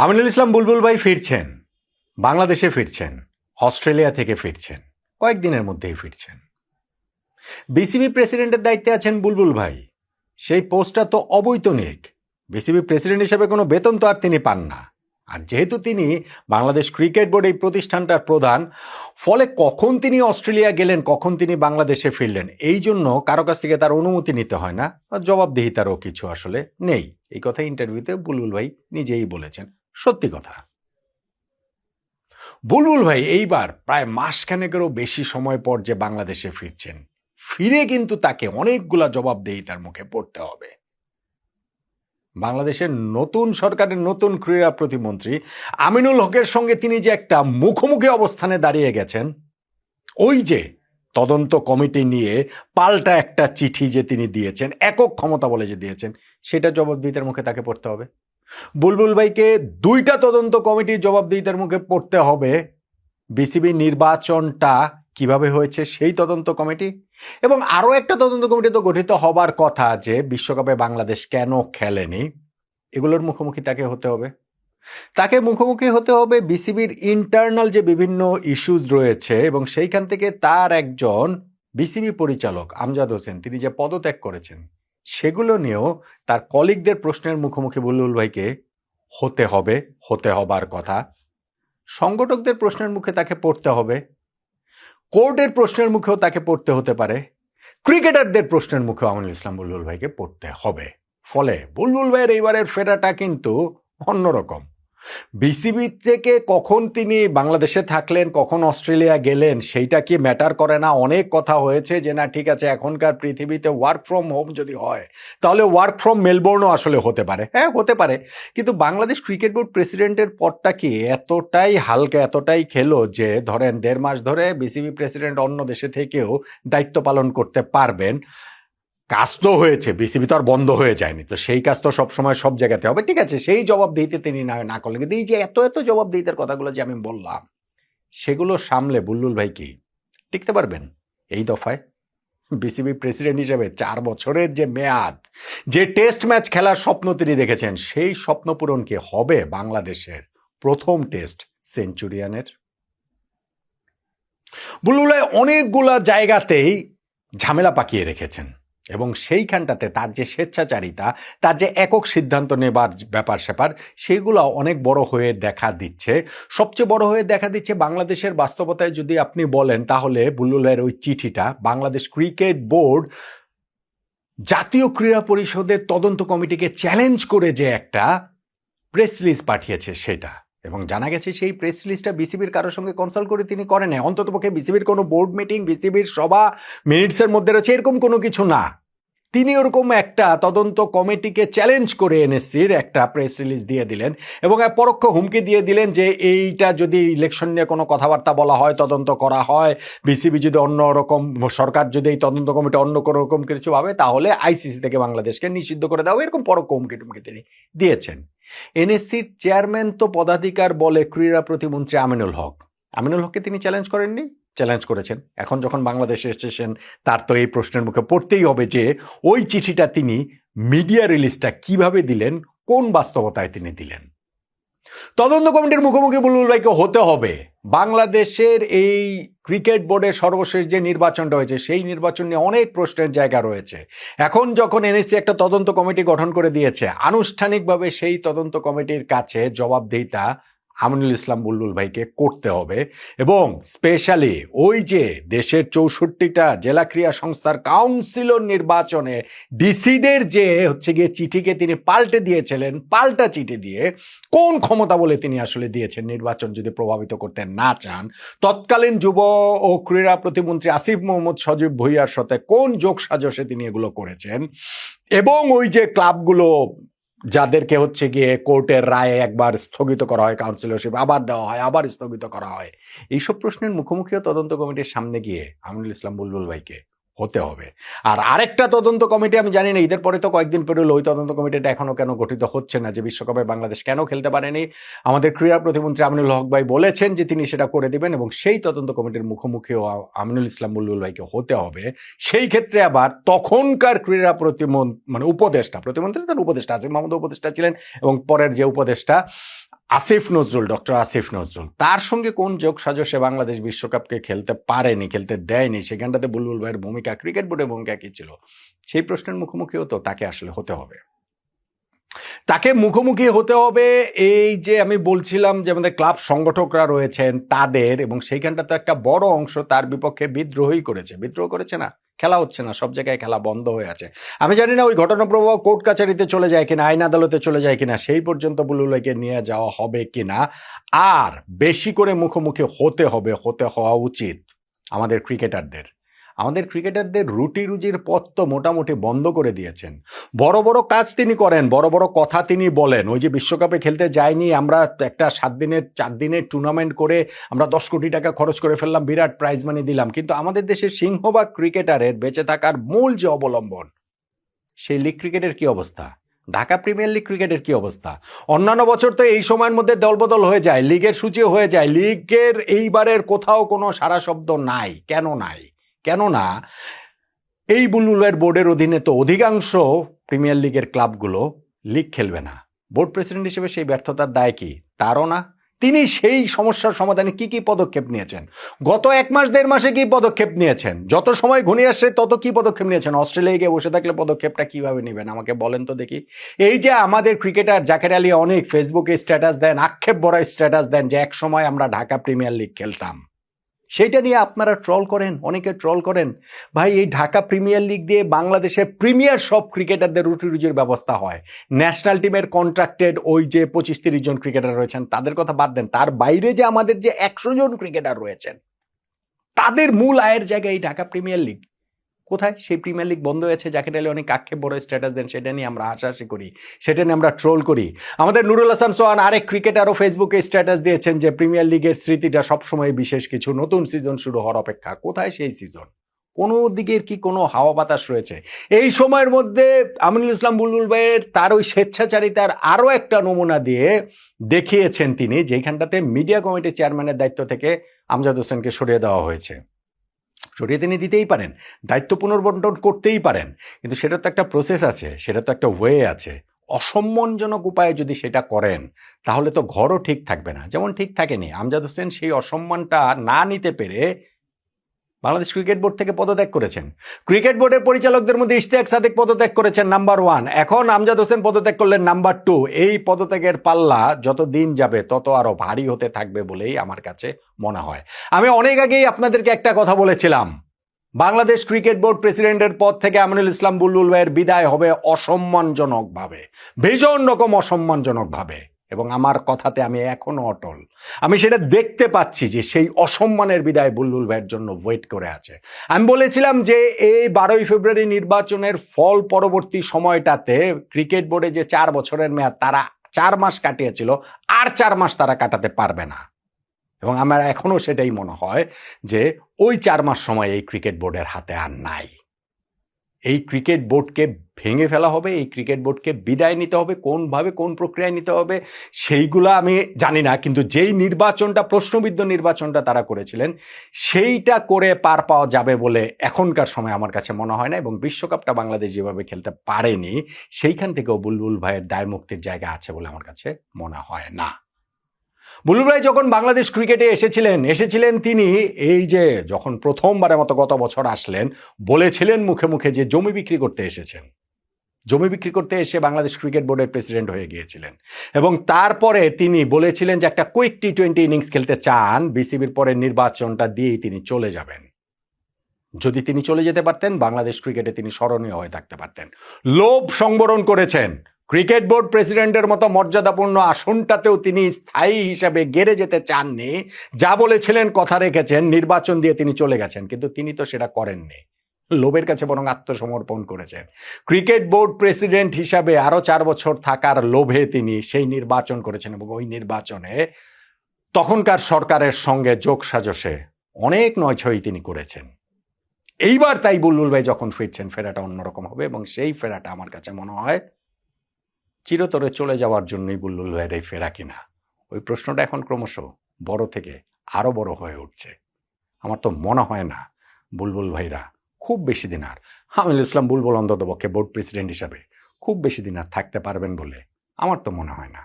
আমিনুল ইসলাম বুলবুল ভাই ফিরছেন, বাংলাদেশে ফিরছেন, অস্ট্রেলিয়া থেকে ফিরছেন, কয়েকদিনের মধ্যেই ফিরছেন। বিসিবি প্রেসিডেন্টের দায়িত্বে আছেন বুলবুল ভাই। সেই পোস্টটা তো অবৈতনিক। বিসিবি প্রেসিডেন্ট হিসেবে কোনো বেতন তো আর তিনি পান না। আর যেহেতু তিনি বাংলাদেশ ক্রিকেট বোর্ড এই প্রতিষ্ঠানটার প্রধান, ফলে কখন তিনি অস্ট্রেলিয়া গেলেন, কখন তিনি বাংলাদেশে ফিরলেন, এই জন্য কারো কাছ থেকে তার অনুমতি নিতে হয় না, জবাবদিহিতারও কিছু আসলে নেই। এই কথা ইন্টারভিউতে বুলবুল ভাই নিজেই বলেছেন। সত্যি কথা। বুলবুল ভাই এইবার প্রায় মাসখানেকেরও বেশি সময় পর যে বাংলাদেশে ফিরছেন, ফিরে কিন্তু তাকে অনেকগুলা জবাবদিহিতার মুখে পড়তে হবে। বাংলাদেশের নতুন সরকারের নতুন ক্রীড়া প্রতিমন্ত্রী আমিনুল হকের সঙ্গে তিনি যে একটা মুখোমুখি অবস্থানে দাঁড়িয়ে গেছেন, ওই যে তদন্ত কমিটি নিয়ে পাল্টা একটা চিঠি যে তিনি দিয়েছেন, একক ক্ষমতা বলে যে দিয়েছেন, সেটা জবাবদিহিতার মুখে তাকে পড়তে হবে। বুলবুল ভাইকে দুইটা তদন্ত কমিটির জবাবদিহিতার মুখে পড়তে হবে। বিসিবি নির্বাচনটা কিভাবে হয়েছে সেই তদন্ত কমিটি, এবং আরও একটা তদন্ত কমিটি তো গঠিত হবার কথা যে বিশ্বকাপে বাংলাদেশ কেন খেলেনি, এগুলোর মুখোমুখি তাকে হতে হবে। তাকে মুখোমুখি হতে হবে বিসিবির ইন্টারনাল যে বিভিন্ন ইস্যুজ রয়েছে, এবং সেইখান থেকে তার একজন বিসিবি পরিচালক আমজাদ হোসেন তিনি যে পদত্যাগ করেছেন, সেগুলো নিয়েও তার কলিগদের প্রশ্নের মুখোমুখি বুলবুল ভাইকে হতে হবে, হতে হবার কথা। সংগঠকদের প্রশ্নের মুখে তাকে পড়তে হবে, কোর্টের প্রশ্নের মুখেও তাকে পড়তে হতে পারে, ক্রিকেটারদের প্রশ্নের মুখেও আমিনুল ইসলাম বুলবুল ভাইকে পড়তে হবে। ফলে বুলবুল ভাইয়ের এইবারের ফেরাটা কিন্তু অন্যরকম। বিসিবি থেকে কখন তিনি বাংলাদেশে থাকলেন, কখন অস্ট্রেলিয়া গেলেন, সেইটা কি ম্যাটার করে না? অনেক কথা হয়েছে যে না ঠিক আছে, এখনকার পৃথিবীতে ওয়ার্ক ফ্রম হোম যদি হয় তাহলে ওয়ার্ক ফ্রম মেলবোর্নও আসলে হতে পারে। হ্যাঁ, হতে পারে, কিন্তু বাংলাদেশ ক্রিকেট বোর্ড প্রেসিডেন্টের পদটা কি এতটাই হালকা, এতটাই খেলো যে ধরেন 1.5 মাস ধরে বিসিবি প্রেসিডেন্ট অন্য দেশে থেকেও দায়িত্ব পালন করতে পারবেন? কাজ তো হয়েছে, বিসিবি তো আর বন্ধ হয়ে যায়নি, তো সেই কাজ তো সবসময় সব জায়গাতে হবে। ঠিক আছে, সেই জবাবদিহিতে তিনি না করলেন, কিন্তু এই যে এত এত জবাবদিহিতার কথাগুলো যে আমি বললাম, সেগুলো সামলে বুলবুল ভাই কি টিকতে পারবেন এই দফায়? বিসিবি প্রেসিডেন্ট হিসেবে 4 বছরের যে মেয়াদ, যে টেস্ট ম্যাচ খেলার স্বপ্ন তিনি দেখেছেন, সেই স্বপ্ন পূরণ কি হবে বাংলাদেশের প্রথম টেস্ট সেঞ্চুরিয়ানের? বুলবুল ভাই অনেকগুলা জায়গাতেই ঝামেলা পাকিয়ে রেখেছেন, এবং সেইখানটাতে তার যে স্বেচ্ছাচারিতা, তার যে একক সিদ্ধান্ত নেবার ব্যাপার স্যাপার, সেগুলো অনেক বড় হয়ে দেখা দিচ্ছে। সবচেয়ে বড় হয়ে দেখা দিচ্ছে বাংলাদেশের বাস্তবতায় যদি আপনি বলেন, তাহলে বুলবুলের ওই চিঠিটা বাংলাদেশ ক্রিকেট বোর্ড জাতীয় ক্রীড়া পরিষদের তদন্ত কমিটিকে চ্যালেঞ্জ করে যে একটা প্রেস রিলিজ পাঠিয়েছে সেটা, এবং জানা গেছে সেই প্রেস রিলিজটা বিসিবির কারোর সঙ্গে কনসাল্ট করে তিনি করেন নাই। অন্ততপক্ষে বিসিবির কোনো বোর্ড মিটিং, বিসিবির সভা মিনিটসের মধ্যে রয়েছে এরকম কোনো কিছু না। তিনি ওরকম একটা তদন্ত কমিটিকে চ্যালেঞ্জ করে এনএসসির একটা প্রেস রিলিজ দিয়ে দিলেন, এবং এক পরোক্ষ হুমকি দিয়ে দিলেন যে এইটা যদি ইলেকশন নিয়ে কোনো কথাবার্তা বলা হয়, তদন্ত করা হয়, বিসিবি যদি অন্য রকম, সরকার যদি এই তদন্ত কমিটি অন্য কোনো রকম কিছু ভাবে, তাহলে আইসিসি থেকে বাংলাদেশকে নিষিদ্ধ করে দেওয়া, এরকম পরোক্ষ হুমকি টুমকি তিনি দিয়েছেন। এনএসসির চেয়ারম্যান তো পদাধিকার বলে ক্রীড়া প্রতিমন্ত্রী আমিনুল হক। আমিনুল হককে তিনি চ্যালেঞ্জ করেননি? চ্যালেঞ্জ করেছেন। এখন যখন বাংলাদেশে এসেছেন, তার তো এই প্রশ্নের মুখে পড়তেই হবে যে ওই চিঠিটা তিনি মিডিয়া রিলিজটা কিভাবে দিলেন, কোন বাস্তবতায় তিনি দিলেন। তদন্ত কমিটির মুখোমুখি বুলবুল ভাইকে হতে হবে। বাংলাদেশের এই ক্রিকেট বোর্ডের সর্বশেষ যে নির্বাচনটা হয়েছে, সেই নির্বাচন নিয়ে অনেক প্রশ্নের জায়গা রয়েছে। এখন যখন এনএসসি একটা তদন্ত কমিটি গঠন করে দিয়েছে, আনুষ্ঠানিকভাবে সেই তদন্ত কমিটির কাছে জবাবদিহিতা আমিনুল ইসলাম বুলবুল ভাইকে করতে হবে, এবং স্পেশালি ওই যে দেশের 64টা জেলা ক্রীড়া সংস্থার কাউন্সিলর নির্বাচনে ডিসিদের যে হচ্ছে গিয়ে চিঠিকে তিনি পাল্টে দিয়েছিলেন, পাল্টা চিঠি দিয়ে কোন ক্ষমতা বলে তিনি আসলে দিয়েছেন নির্বাচন যদি প্রভাবিত করতে না চান, তৎকালীন যুব ও ক্রীড়া প্রতিমন্ত্রী আসিফ মোহাম্মদ সজীব ভুইয়ার সাথে কোন যোগ সাজসে তিনি এগুলো করেছেন, এবং ওই যে ক্লাবগুলো যাদেরকে হচ্ছে গিয়ে কোর্টের রায়ে একবার স্থগিত করা হয়, কাউন্সিলরশিপ আবার দেওয়া হয়, আবার স্থগিত করা হয়, এইসব প্রশ্নের মুখোমুখিও তদন্ত কমিটির সামনে গিয়ে আমিনুল ইসলাম বুলবুল ভাইকে হতে হবে। আর আরেকটা তদন্ত কমিটি, আমি জানি না ঈদের পরে তো কয়েকদিন পেরোলো, ওই তদন্ত কমিটিটা এখনো কেন গঠিত হচ্ছে না, যে বিশ্বকাপে বাংলাদেশ কেন খেলতে পারেনি। আমাদের ক্রীড়া প্রতিমন্ত্রী আমিনুল হক ভাই বলেছেন যে তিনি সেটা করে দিবেন, এবং সেই তদন্ত কমিটির মুখোমুখিও আমিনুল ইসলাম বুলবুল ভাইকে হতে হবে। সেই ক্ষেত্রে আবার তখনকার ক্রীড়া উপদেষ্টা, প্রতিমন্ত্রী তার উপদেষ্টা আসিফ মাহমুদ উপদেষ্টা ছিলেন, এবং পরের যে উপদেষ্টা আসিফ নজরুল, ডক্টর আসিফ নজরুল, তার সঙ্গে কোন যোগ সাজসে বাংলাদেশ বিশ্বকাপকে খেলতে পারেনি, খেলতে দেয়নি, সেখানটাতে বুলবুল ভাইয়ের ভূমিকা, ক্রিকেট বোর্ডের ভূমিকা কি ছিল, সেই প্রশ্নের মুখোমুখিও তো তাকে আসলে হতে হবে। তাকে মুখোমুখি হতে হবে এই যে আমি বলছিলাম যে আমাদের ক্লাব সংগঠকরা রয়েছেন তাদের, এবং সেইখানটাতে একটা বড় অংশ তার বিপক্ষে বিদ্রোহই করেছে। বিদ্রোহ করেছে না, খেলা হচ্ছে না, সব জায়গায় খেলা বন্ধ হয়ে আছে। আমি জানি না ওই ঘটনা প্রবাহ কোর্ট কাছারিতে চলে যায় কিনা, আইন আদালতে চলে যায় কিনা, সেই পর্যন্ত বুলুলকে নিয়ে যাওয়া হবে কিনা। আর বেশি করে মুখোমুখি হতে হবে, হতে হওয়া উচিত আমাদের ক্রিকেটারদের। আমাদের ক্রিকেটারদের রুটি রুজির পথ তো মোটামুটি বন্ধ করে দিয়েছেন। বড় বড় কাজ তিনি করেন, বড় বড় কথা তিনি বলেন। ওই যে বিশ্বকাপে খেলতে যায়নি, আমরা একটা 4 দিনের টুর্নামেন্ট করে আমরা 10 কোটি টাকা খরচ করে ফেললাম, বিরাট প্রাইজ মানি দিলাম, কিন্তু আমাদের দেশের সিংহভাগ ক্রিকেটারের বেঁচে থাকার মূল যে অবলম্বন, সেই লিগ ক্রিকেটের কি অবস্থা? ঢাকা প্রিমিয়ার লিগ ক্রিকেটের কি অবস্থা? অন্যান্য বছর তো এই সময়ের মধ্যে দলবদল হয়ে যায়, লিগের সূচিও হয়ে যায়, লিগের এইবারের কোথাও কোনো সারা শব্দ নাই। কেন নাই? কেননা এই বুলবুলের বোর্ডের অধীনে তো অধিকাংশ প্রিমিয়ার লিগের ক্লাবগুলো লিগ খেলবে না। বোর্ড প্রেসিডেন্ট হিসেবে সেই ব্যর্থতার দায় কি তারও না? তিনি সেই সমস্যার সমাধানে কি কি পদক্ষেপ নিয়েছেন, গত 1 মাস 1.5 মাসে কি পদক্ষেপ নিয়েছেন, যত সময় ঘনিয়ে আসছে তত কি পদক্ষেপ নিয়েছেন? অস্ট্রেলিয়ায় গিয়ে বসে থাকলে পদক্ষেপটা কিভাবে নেবেন আমাকে বলেন তো দেখি। এই যে আমাদের ক্রিকেটার জাকের আলী অনেক ফেসবুকে স্ট্যাটাস দেন, আক্ষেপ ভরা স্ট্যাটাস দেন যে এক সময় আমরা ঢাকা প্রিমিয়ার লিগ খেলতাম, সেইটা নিয়ে আপনারা ট্রল করেন, অনেকে ট্রল করেন। ভাই, এই ঢাকা প্রিমিয়ার লিগ দিয়ে বাংলাদেশের প্রিমিয়ার সব ক্রিকেটারদের রুটি রুজির ব্যবস্থা হয়। ন্যাশনাল টিমের কন্ট্রাক্টেড ওই যে 25-30 জন ক্রিকেটার রয়েছেন তাদের কথা বাদ দেন, তার বাইরে যে আমাদের যে 100 জন ক্রিকেটার রয়েছেন তাদের মূল আয়ের জায়গায় এই ঢাকা প্রিমিয়ার লিগ। কোথায় সেই প্রিমিয়ার লিগ বন্ধ হয়েছে? জাকের আলী অনেক আক্ষেপ বড় স্ট্যাটাস দেন, সেটা নিয়ে আমরা হাসাহাসি করি, সেটা নিয়ে আমরা ট্রোল করি। আমাদের নুরুল হাসান সোহান আরেক ক্রিকেটারও ফেসবুকে স্ট্যাটাস দিয়েছেন যে প্রিমিয়ার লিগের স্মৃতিটা সবসময় বিশেষ কিছু, নতুন সিজন শুরু হওয়ার অপেক্ষা। কোথায় সেই সিজন? কোনো দিকের কি কোনো হাওয়া বাতাস রয়েছে? এই সময়ের মধ্যে আমিনুল ইসলাম বুলবুল ভাইয়ের তার ওই স্বেচ্ছাচারিতার আরও একটা নমুনা দিয়ে দেখিয়েছেন তিনি, যেখানটাতে মিডিয়া কমিটির চেয়ারম্যানের দায়িত্ব থেকে আমজাদ হোসেনকে সরিয়ে দেওয়া হয়েছে। সরিয়ে তিনি দিতেই পারেন, দায়িত্ব পুনর্বন্টন করতেই পারেন, কিন্তু সেটা তো একটা প্রসেস আছে, সেটা তো একটা ওয়ে আছে। অসম্মানজনক উপায়ে যদি সেটা করেন তাহলে তো ঘরও ঠিক থাকবে না। যেমন ঠিক থাকেনি, আমজাদ হোসেন সেই অসম্মানটা না নিতে পেরে বাংলাদেশ ক্রিকেট বোর্ড থেকে পদত্যাগ করেছেন। ক্রিকেট বোর্ডের পরিচালকদের মধ্যে ইশতিয়াক সাদেক পদত্যাগ করেছেন নাম্বার 1, এখন আমজাদ হোসেন পদত্যাগ করলেন নাম্বার 2। এই পদত্যাগের পাল্লা যত দিন যাবে তত আরো ভারী হতে থাকবে বলেই আমার কাছে মনে হয়। আমি অনেক আগেই আপনাদেরকে একটা কথা বলেছিলাম, বাংলাদেশ ক্রিকেট বোর্ড প্রেসিডেন্টের পদ থেকে আমিনুল ইসলাম বুলবুল ভাইয়ের বিদায় হবে অসম্মানজনকভাবে, ভীষণ রকম অসম্মানজনকভাবে, এবং আমার কথাতে আমি এখনো অটল। আমি সেটা দেখতে পাচ্ছি যে সেই অসম্মানের বিদায় বুলবুল ভাইয়ের জন্য ওয়েট করে আছে। আমি বলেছিলাম যে এই 12ই ফেব্রুয়ারি নির্বাচনের ফল পরবর্তী সময়টাতে ক্রিকেট বোর্ডে যে 4 বছরের মেয়াদ, তারা 4 মাস কাটিয়েছিল, আর 4 মাস তারা কাটাতে পারবে না। এবং আমার এখনো সেটাই মনে হয় যে ওই 4 মাস সময় এই ক্রিকেট বোর্ডের হাতে আর নাই। এই ক্রিকেট বোর্ডকে ভেঙে ফেলা হবে, এই ক্রিকেট বোর্ডকে বিদায় নিতে হবে। কোনভাবে, কোন প্রক্রিয়ায় নিতে হবে সেইগুলো আমি জানি না, কিন্তু যেই নির্বাচনটা, প্রশ্নবিদ্ধ নির্বাচনটা তারা করেছিলেন, সেইটা করে পার পাওয়া যাবে বলে এখনকার সময় আমার কাছে মনে হয় না। এবং বিশ্বকাপটা বাংলাদেশ যেভাবে খেলতে পারেনি, সেইখান থেকেও বুলবুল ভাইয়ের দায় মুক্তির জায়গা আছে বলে আমার কাছে মনে হয় না। বুলবুল ভাই যখন বাংলাদেশ ক্রিকেটে এসেছিলেন তিনি এই যে যখন প্রথমবারের মতো গত বছর আসলেন, বলেছিলেন মুখে মুখে যে জমি বিক্রি করতে এসেছেন। জমি বিক্রি করতে এসে বাংলাদেশ ক্রিকেট বোর্ডের প্রেসিডেন্ট হয়ে গিয়েছিলেন, এবং তারপরে তিনি বলেছিলেন যে একটা কুইক T20 ইনিংস খেলতে চান, বিসিবির পরের নির্বাচনটা দিয়েই তিনি চলে যাবেন। যদি তিনি চলে যেতে পারতেন, বাংলাদেশ ক্রিকেটে তিনি স্মরণীয় হয়ে থাকতে পারতেন। লোভ সংবরণ করেছেন, ক্রিকেট বোর্ড প্রেসিডেন্টের মতো মর্যাদাপূর্ণ আসনটাতেও তিনি স্থায়ী হিসাবে গেড়ে যেতে চাননি। যা বলেছিলেন কথা রেখেছেন, নির্বাচন দিয়ে তিনি চলে গেছেন, কিন্তু তিনি তো সেটা করেননি। লোভের কাছে বরং আত্মসমর্পণ করেছেন। ক্রিকেট বোর্ড প্রেসিডেন্ট হিসাবে আরো 4 বছর থাকার লোভে তিনি সেই নির্বাচন করেছেন, এবং ওই নির্বাচনে তখনকার সরকারের সঙ্গে যোগ সাজসে অনেক নয়ছই তিনি করেছেন। এইবার তাই বুলবুল ভাই যখন ফিরছেন, ফেরাটা অন্যরকম হবে, এবং সেই ফেরাটা আমার কাছে মনে হয় চিরতরে চলে যাওয়ার জন্যই বুলবুল ভাইয়ের এই ফেরা কিনা। ওই প্রশ্নটা এখন ক্রমশ বড় থেকে আরো বড় হয়ে উঠছে। আমার তো মনে হয় না বুলবুল ভাইরা খুব বেশি দিন আর, আমিনুল ইসলাম বুলবুল অন্ততপক্ষে বোর্ড প্রেসিডেন্ট হিসাবে খুব বেশি দিন আর থাকতে পারবেন বলে আমার তো মনে হয় না।